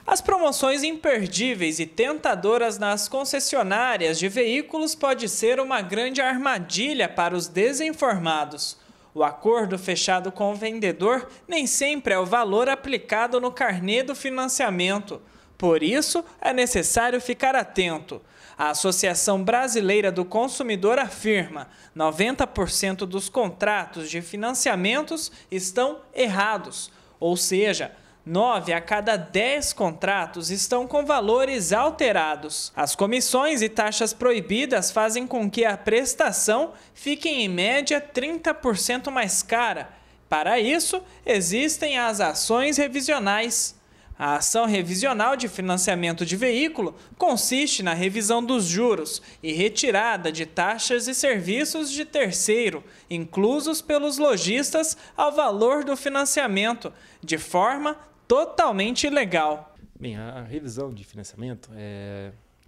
As promoções imperdíveis e tentadoras nas concessionárias de veículos pode ser uma grande armadilha para os desinformados. O acordo fechado com o vendedor nem sempre é o valor aplicado no carnê do financiamento. Por isso, é necessário ficar atento. A Associação Brasileira do Consumidor afirma: 90% dos contratos de financiamentos estão errados, ou seja, 9 a cada 10 contratos estão com valores alterados. As comissões e taxas proibidas fazem com que a prestação fique em média 30% mais cara. Para isso, existem as ações revisionais. A ação revisional de financiamento de veículo consiste na revisão dos juros e retirada de taxas e serviços de terceiro, inclusos pelos lojistas, ao valor do financiamento, de forma totalmente ilegal. Bem, a revisão de financiamento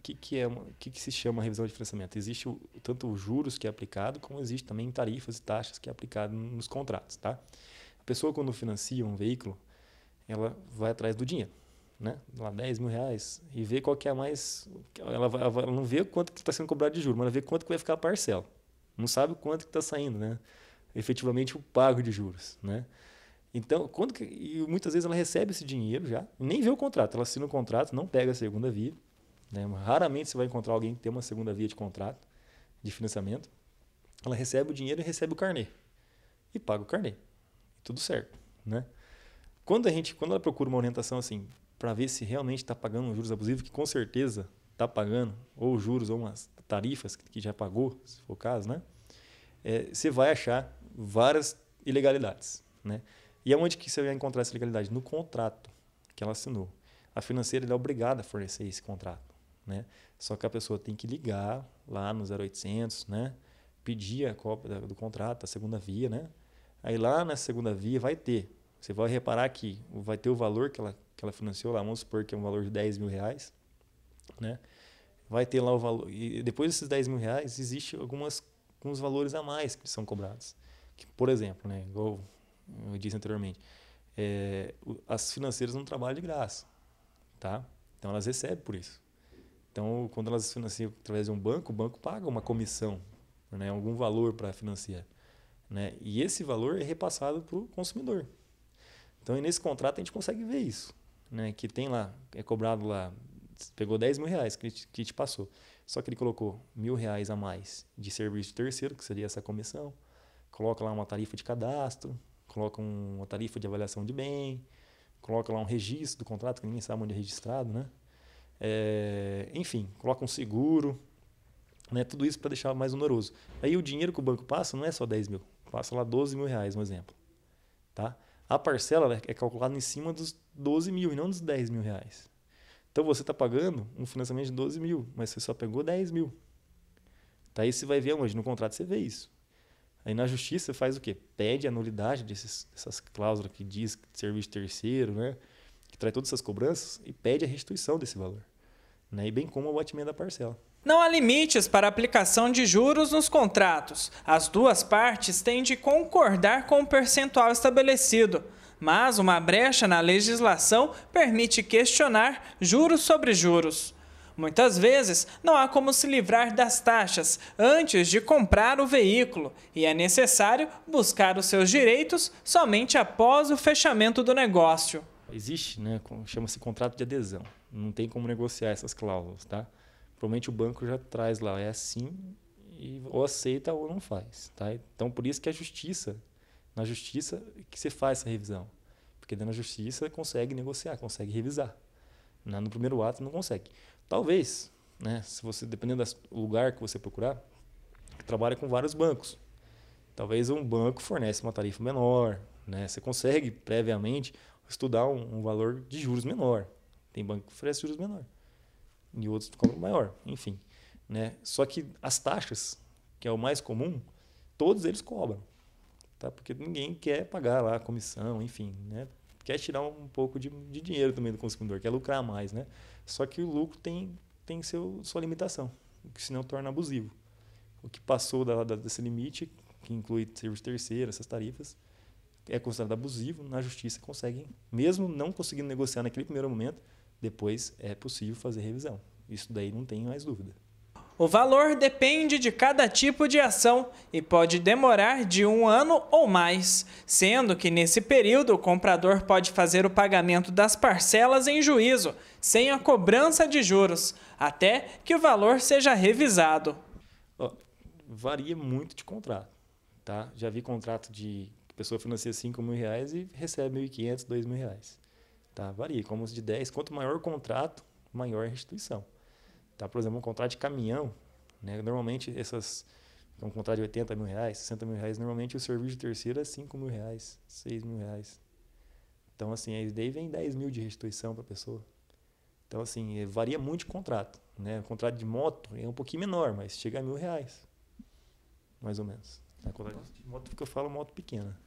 que se chama revisão de financiamento? Existe tanto os juros que é aplicado, como existe também tarifas e taxas que é aplicado nos contratos, tá? A pessoa, quando financia um veículo, ela vai atrás do dinheiro, né? Lá 10 mil reais, e vê qual que é a mais... Ela não vê quanto que está sendo cobrado de juros, mas ela vê quanto que vai ficar a parcela. Não sabe quanto que está saindo, né? Efetivamente o pago de juros, né? Então, e muitas vezes ela recebe esse dinheiro já, nem vê o contrato, ela assina o contrato, não pega a segunda via, né? Raramente você vai encontrar alguém que tem uma segunda via de contrato, de financiamento. Ela recebe o dinheiro e recebe o carnê. E paga o carnê. Tudo certo, né? Quando ela procura uma orientação assim, para ver se realmente está pagando um juros abusivos, que com certeza está pagando, ou juros, ou umas tarifas que já pagou, se for o caso, né? Você vai achar várias ilegalidades, né? E aonde que você vai encontrar essa ilegalidade? No contrato que ela assinou. A financeira é obrigada a fornecer esse contrato, né? Só que a pessoa tem que ligar lá no 0800, né? Pedir a cópia do contrato, a segunda via, né? Aí lá na segunda via vai ter. Você vai reparar que vai ter o valor que ela financiou lá, vamos supor que é um valor de 10 mil reais, né? Vai ter lá o valor. E depois desses 10 mil reais, existe alguns valores a mais que são cobrados. Que, por exemplo, né? Igual eu disse anteriormente, as financeiras não trabalham de graça, tá? Então elas recebem por isso. Então, quando elas financiam através de um banco, o banco paga uma comissão, né? Algum valor para financiar, né? E esse valor é repassado para o consumidor. Então, nesse contrato a gente consegue ver isso, né? Que tem lá, é cobrado lá, pegou 10 mil reais que te passou, só que ele colocou R$ 1.000 a mais de serviço de terceiro, que seria essa comissão, coloca lá uma tarifa de cadastro, coloca uma tarifa de avaliação de bem, coloca lá um registro do contrato, que ninguém sabe onde é registrado, né? Enfim, coloca um seguro, né? Tudo isso para deixar mais oneroso. Aí o dinheiro que o banco passa não é só 10 mil, passa lá 12 mil reais, um exemplo. Tá? A parcela é calculada em cima dos 12 mil e não dos 10 mil reais. Então você está pagando um financiamento de 12 mil, mas você só pegou 10 mil. Tá? Aí você vai ver onde? No contrato você vê isso. Aí na justiça faz o quê? Pede a nulidade dessas cláusulas que diz serviço terceiro, né? Que traz todas essas cobranças e pede a restituição desse valor, né? E bem como o abatimento da parcela. Não há limites para a aplicação de juros nos contratos. As duas partes têm de concordar com o percentual estabelecido. Mas uma brecha na legislação permite questionar juros sobre juros. Muitas vezes, não há como se livrar das taxas antes de comprar o veículo e é necessário buscar os seus direitos somente após o fechamento do negócio. Existe, né, chama-se contrato de adesão. Não tem como negociar essas cláusulas, tá? Provavelmente o banco já traz lá, é assim, e ou aceita ou não faz, tá? Então, por isso que na justiça que você faz essa revisão. Porque na justiça consegue negociar, consegue revisar. No primeiro ato não consegue. Talvez, né, se você, dependendo do lugar que você procurar, trabalha com vários bancos. Talvez um banco fornece uma tarifa menor, né? Você consegue previamente estudar um valor de juros menor. Tem banco que oferece juros menor e outros cobram maior, enfim, né? Só que as taxas, que é o mais comum, todos eles cobram, tá? Porque ninguém quer pagar lá a comissão, enfim, né? Quer tirar um pouco de dinheiro também do consumidor, quer lucrar mais, né? Só que o lucro tem sua limitação, o que senão torna abusivo. O que passou desse limite, que inclui serviço terceiro, essas tarifas, é considerado abusivo. Na justiça conseguem, mesmo não conseguindo negociar naquele primeiro momento, depois é possível fazer revisão. Isso daí não tem mais dúvida. O valor depende de cada tipo de ação e pode demorar de 1 ano ou mais, sendo que nesse período o comprador pode fazer o pagamento das parcelas em juízo, sem a cobrança de juros, até que o valor seja revisado. Varia muito de contrato. Tá? Já vi contrato de que a pessoa financia R$5.000 e recebe R$1.500, R$2.000. Tá? Varia, como os de 10. Quanto maior o contrato, maior a restituição. Tá? Por exemplo, um contrato de caminhão, né? Normalmente um contrato de R$80.000, R$60.000, normalmente o serviço de terceiro é R$5.000, R$6.000. Então, assim, aí daí vem R$10.000 de restituição para a pessoa. Então, assim, varia muito de contrato. Né? O contrato de moto é um pouquinho menor, mas chega a R$1.000, mais ou menos. A contrato de moto que eu falo moto pequena.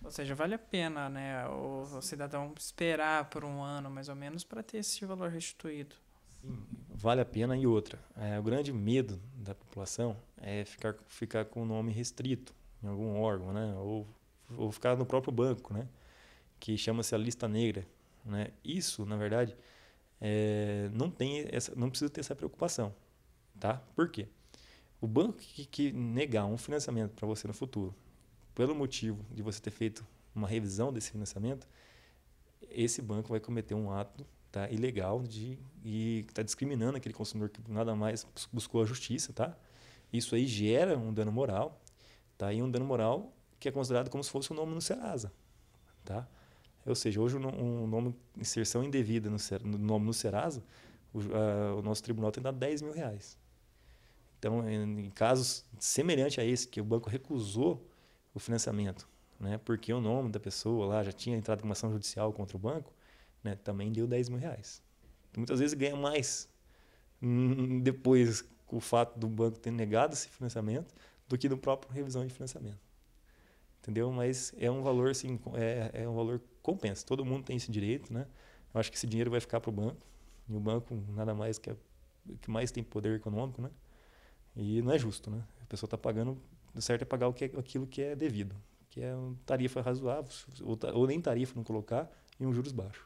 Ou seja, vale a pena, né, o cidadão esperar por 1 ano, mais ou menos, para ter esse valor restituído. Sim, vale a pena. E outra, o grande medo da população é ficar com o nome restrito em algum órgão, né? Ou ficar no próprio banco, né? Que chama-se a lista negra. Né? Isso, na verdade, não precisa ter essa preocupação. Tá? Por quê? O banco que negar um financiamento para você no futuro, pelo motivo de você ter feito uma revisão desse financiamento, esse banco vai cometer um ato, tá, ilegal e está discriminando aquele consumidor que nada mais buscou a justiça. Tá? Isso aí gera um dano moral, tá? E um dano moral que é considerado como se fosse um nome no Serasa. Tá? Ou seja, hoje um nome, inserção indevida no nome no Serasa, o nosso tribunal tem dado R$10.000. Então, em casos semelhantes a esse, que o banco recusou o financiamento, né, porque o nome da pessoa lá já tinha entrado com uma ação judicial contra o banco, né, também deu R$10.000. Então, muitas vezes ganha mais depois com o fato do banco ter negado esse financiamento do que no próprio revisão de financiamento. Entendeu? Mas é um valor, assim, é um valor que compensa. Todo mundo tem esse direito, né? Eu acho que esse dinheiro vai ficar para o banco. E o banco nada mais que mais tem poder econômico, né? E não é justo, né? A pessoa está pagando, o certo é pagar aquilo que é devido, que é uma tarifa razoável, ou nem tarifa não colocar, e um juros baixo.